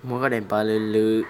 Mua có đèn pha lư lư.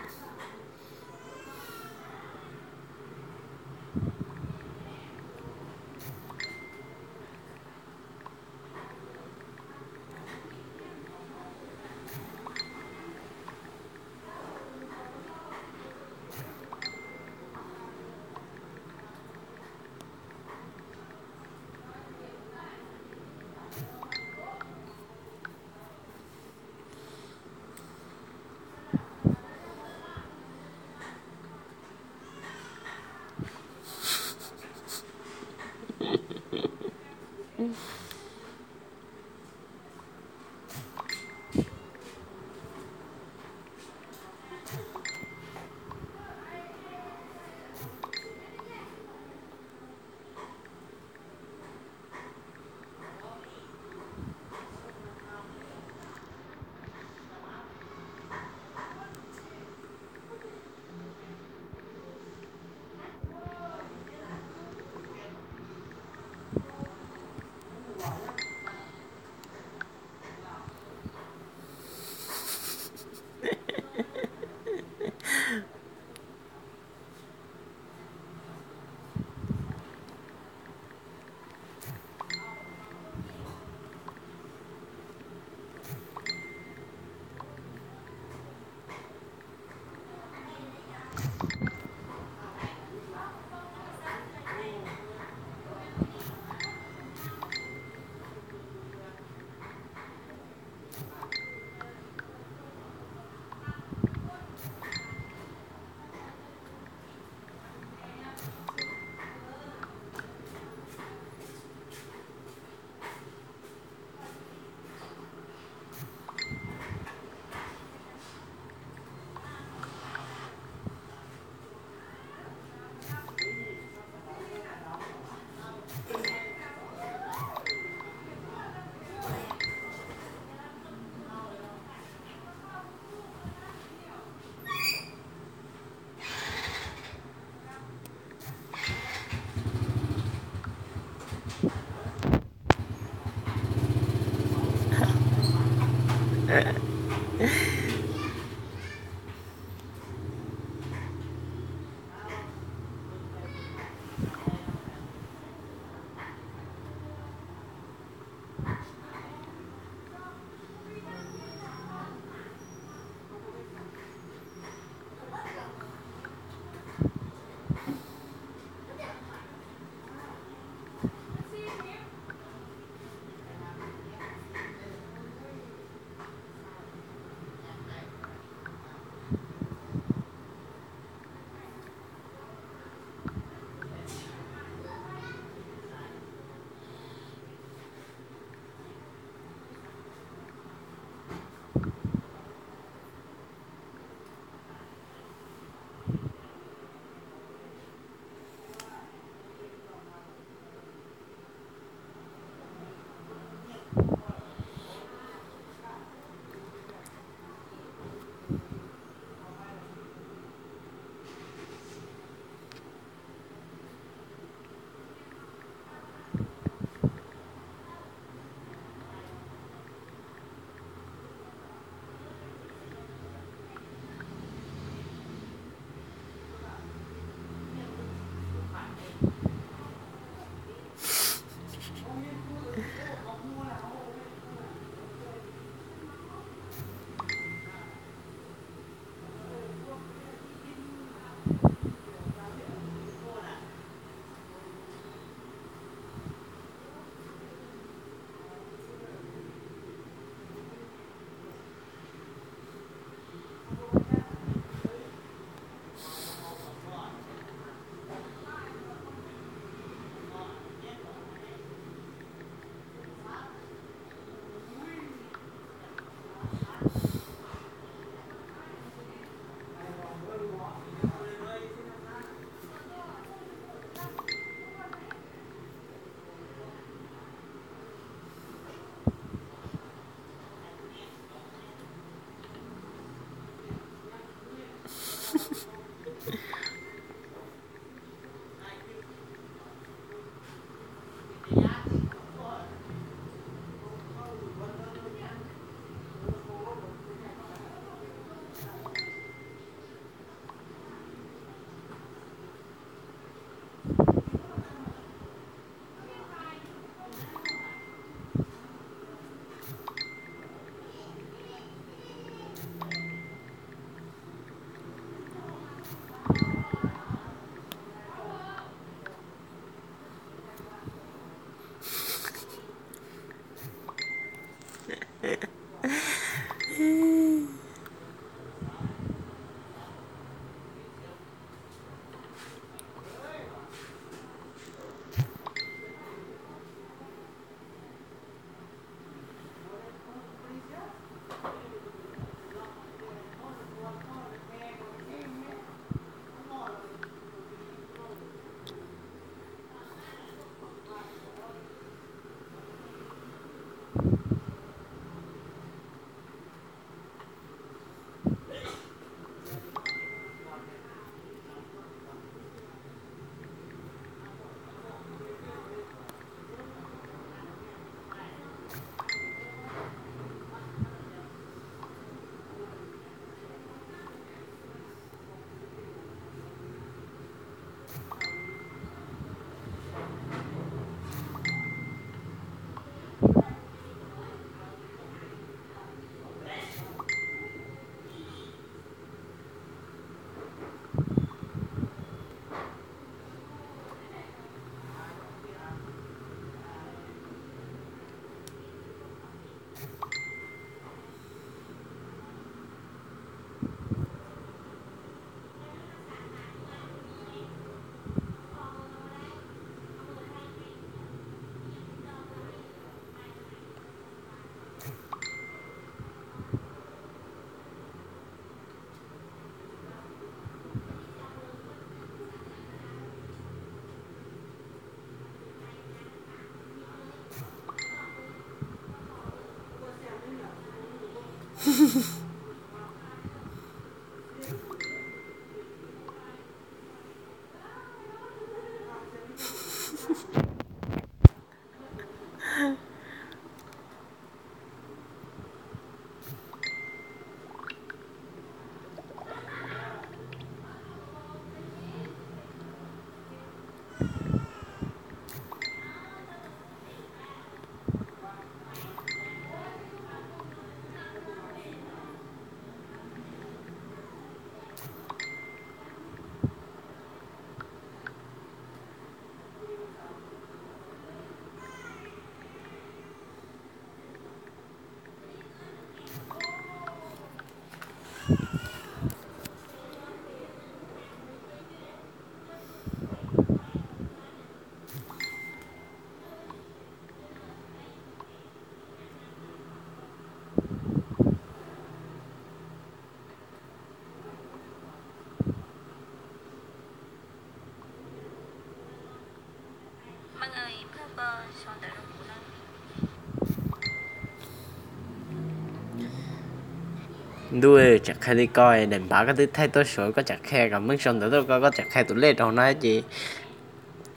đuôi chắc khai đi coi đèn bá cái thứ thay tôi sửa có chắc khe cả mức xong tôi có chắc khe tôi lên trong nó gì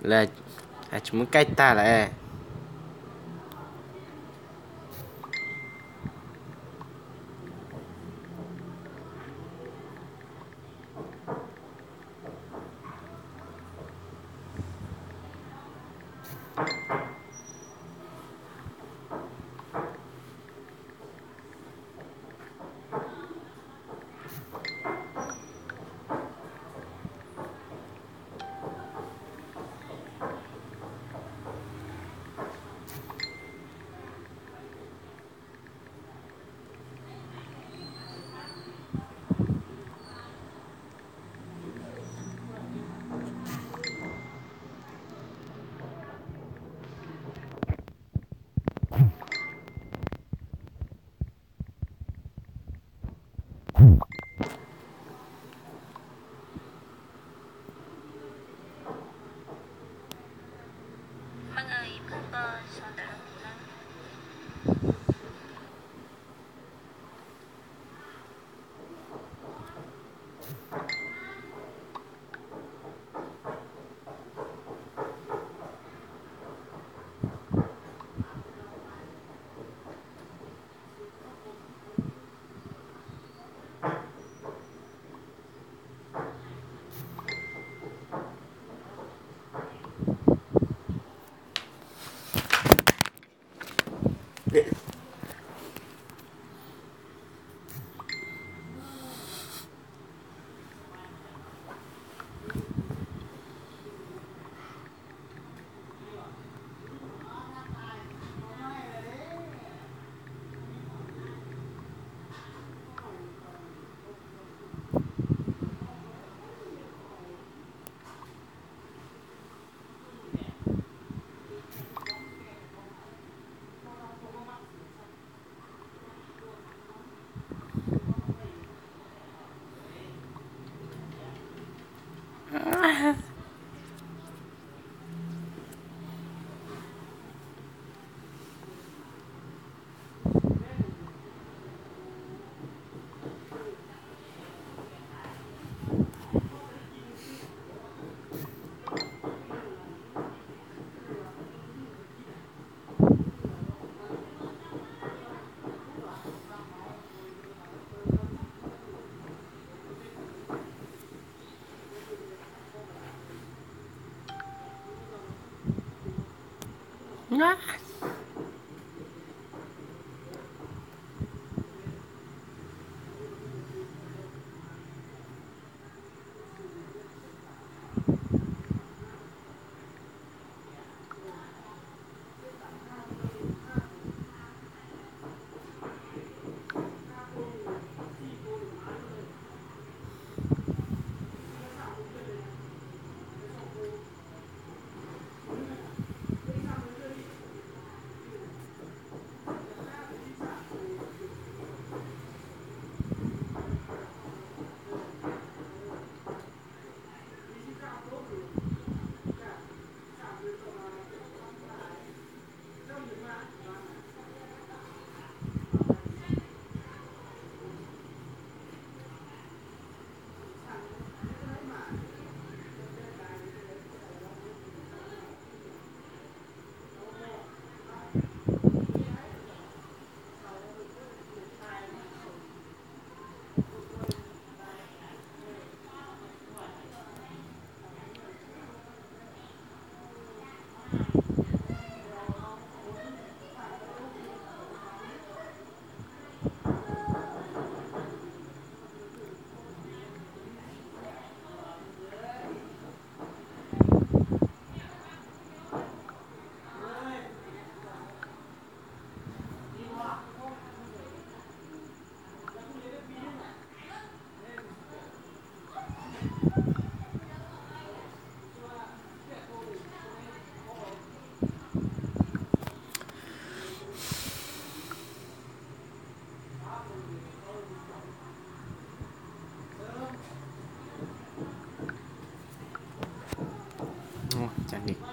là chúng muốn cách ta là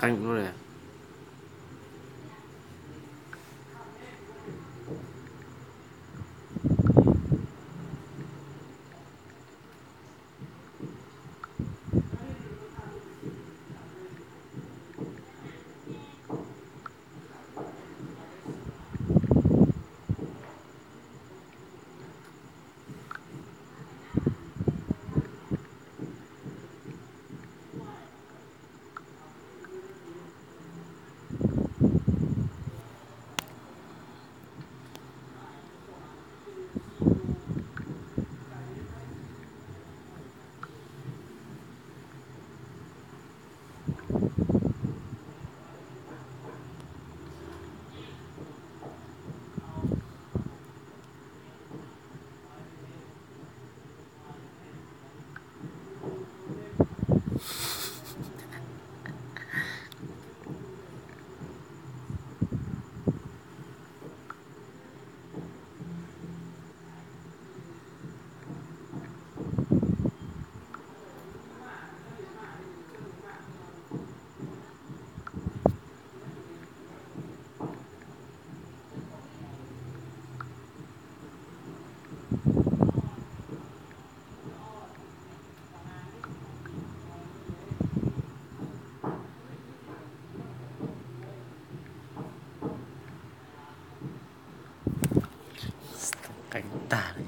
căng luôn rồi. Cánh tả này.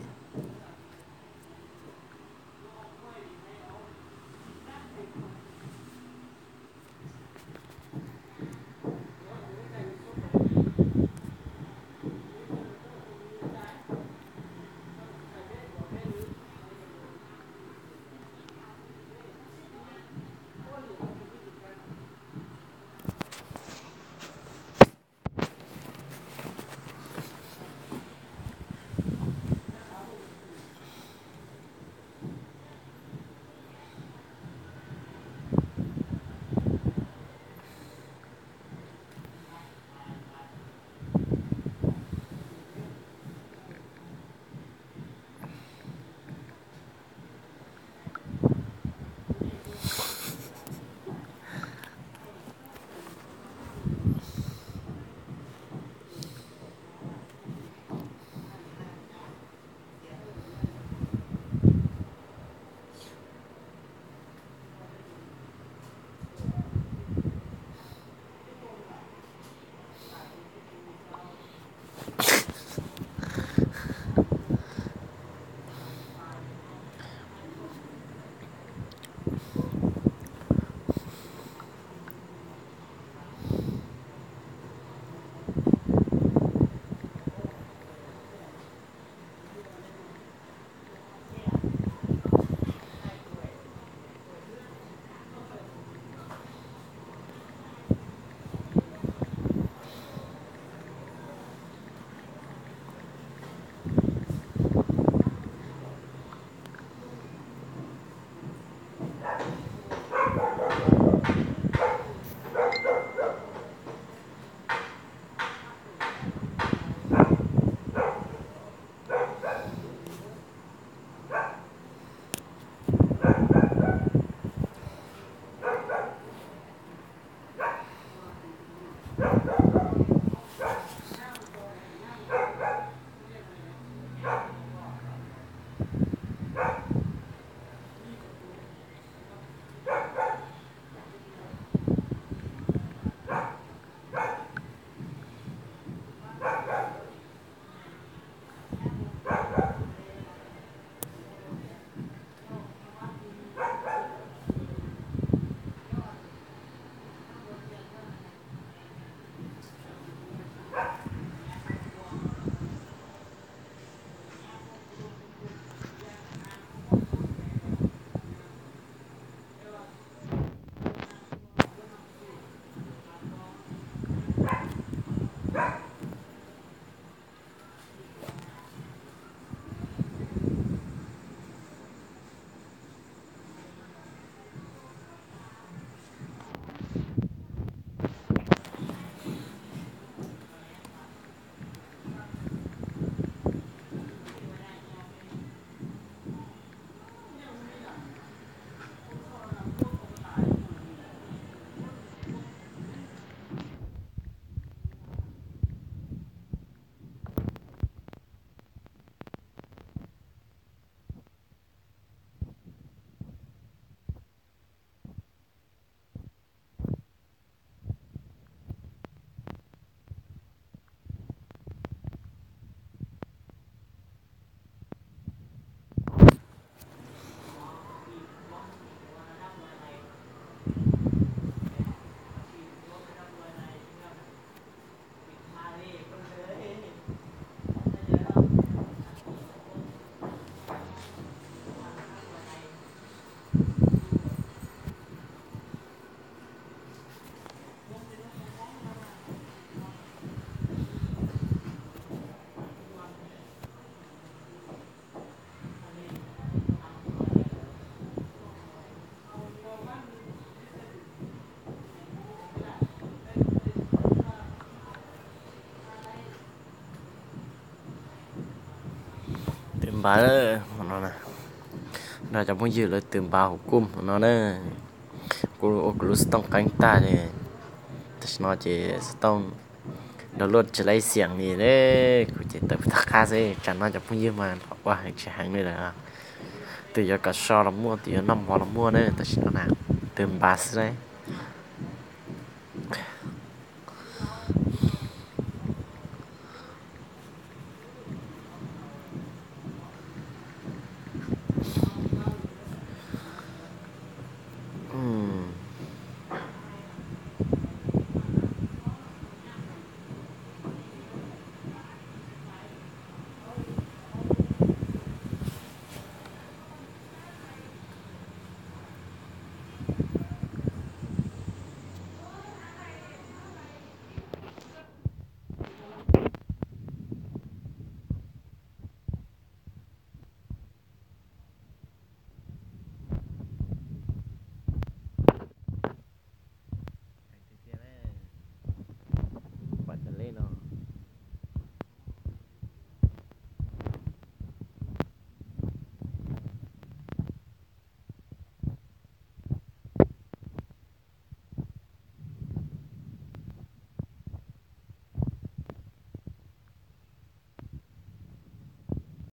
bà đó nó nè nóจะmuốnยืเลยตื่นบ่าวกุ้มnó nèกูรู้สึกต้องกังตาเนี่ยแต่ฉันว่าจะต้องดาวน์โหลดจะไล่เสียงนี่เด้กูจะเติมทักค่าซิจันน่าจะพูดยืมมาว่าให้ใช้หางนี่แหละtừ giờ cả so là mua từ giờ năm bỏ là mua đấyแต่ฉันน่ะตื่นบ่าวซิ